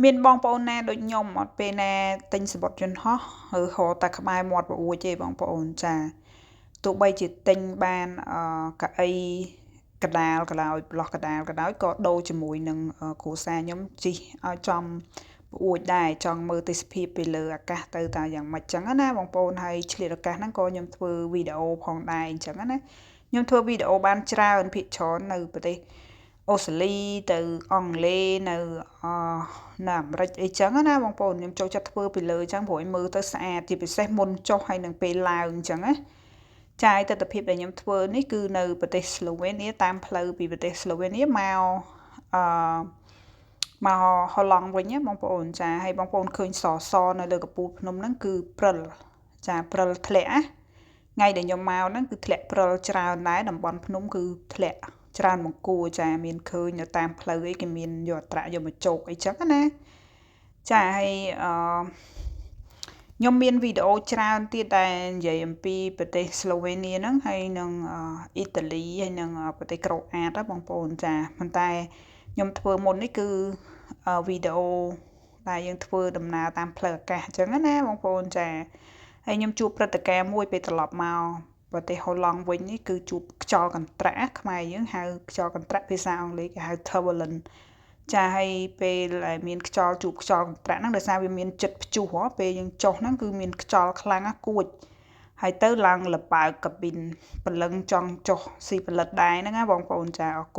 មានបងប្អូនណាដូចខ្ញុំអត់ពេលណាទិញសំបុត្រយន្តហោះឬហៅតែក្បែរមាត់ប្រួយទេបងប្អូនចាទោះបីជាទិញបានកៅអីកដាលក៏ដោយប្លោះកដាលក៏ដោយក៏ដូរជាមួយនឹងគ្រួសារខ្ញុំជិះឲ្យចំប្រួយដែរចង់មើលទេសភាពពីលើអាកាសទៅតើយ៉ាងម៉េចចឹងណាបងប្អូនហើយឆ្លៀតឱកាសហ្នឹងក៏ខ្ញុំធ្វើវីដេអូផងដែរអញ្ចឹងណាខ្ញុំធ្វើវីដេអូបានច្រើនភាគច្រើននៅប្រទេសអូស្ត្រាលីទៅអង់គ្លេសនៅអាមេរិកអីចឹងណាបងប្អូនខ្ញុំចូលចិត្តធ្វើពីលើចឹងព្រោះឲ្យមើលទៅស្អាតជាពិសេសមុនចុះហើយនឹងពេលឡើងចឹងណាចាយទស្សនវិជ្ជាដែលខ្ញុំធ្វើនេះគឺនៅប្រទេសស្លូវេនៀតាមផ្លូវពីប្រទេសស្លូវេនៀមកអឺមកហូឡង់វិញណាបងប្អូនចាហើយបងប្អូនឃើញសនៅលើកពូលភ្នំហ្នឹងគឺព្រិលចាព្រិលធ្លាក់ណាថ្ងៃដែលខ្ញុំមកហ្នឹងគឺធ្លាក់ព្រិលច្រើនដែរតំបន់ភ្នំគឺធ្លាក់ច្រើនបង្គួរចាមានឃើញនៅតាមផ្លូវអីគេមានយកអត្រាយកមកជោគអីចឹងណាចាហើយខ្ញុំមានវីដេអូច្រើនទៀតដែលនិយាយអំពីប្រទេសស្លូវេនៀហ្នឹងហើយនឹងអ៊ីតាលីហើយនឹងប្រទេសក្រូអាតបងប្អូនចាប៉ុន្តែខ្ញុំធ្វើមុននេះគឺវីដេអូដែលយើងធ្វើដំណើរតាមផ្លូវអាកាសអញ្ចឹងណាបងប្អូនចាហើយខ្ញុំជួបព្រឹត្តិការណ៍មួយពេលត្រឡប់មកប្រទេសហូឡង់វិញនេះគឺជួបខ្យល់កន្ត្រាក់ខ្មែរយើងហៅខ្យល់កន្ត្រាក់ភាសាអង់គ្លេសគេហៅ turbulent ចាហើយពេលដែលមានខ្យល់ជួបខ្យល់កន្ត្រាក់ហ្នឹងដោយសារវាមានចិត្តព្យុះពេលយើងចុះហ្នឹងគឺមានខ្យល់ខ្លាំងណាស់គួចហើយទៅឡើងលបើកកាប៊ីនព្រលឹងចង់ចុះស៊ីផលិតដែរហ្នឹងណាបងប្អូនចាអរគុណ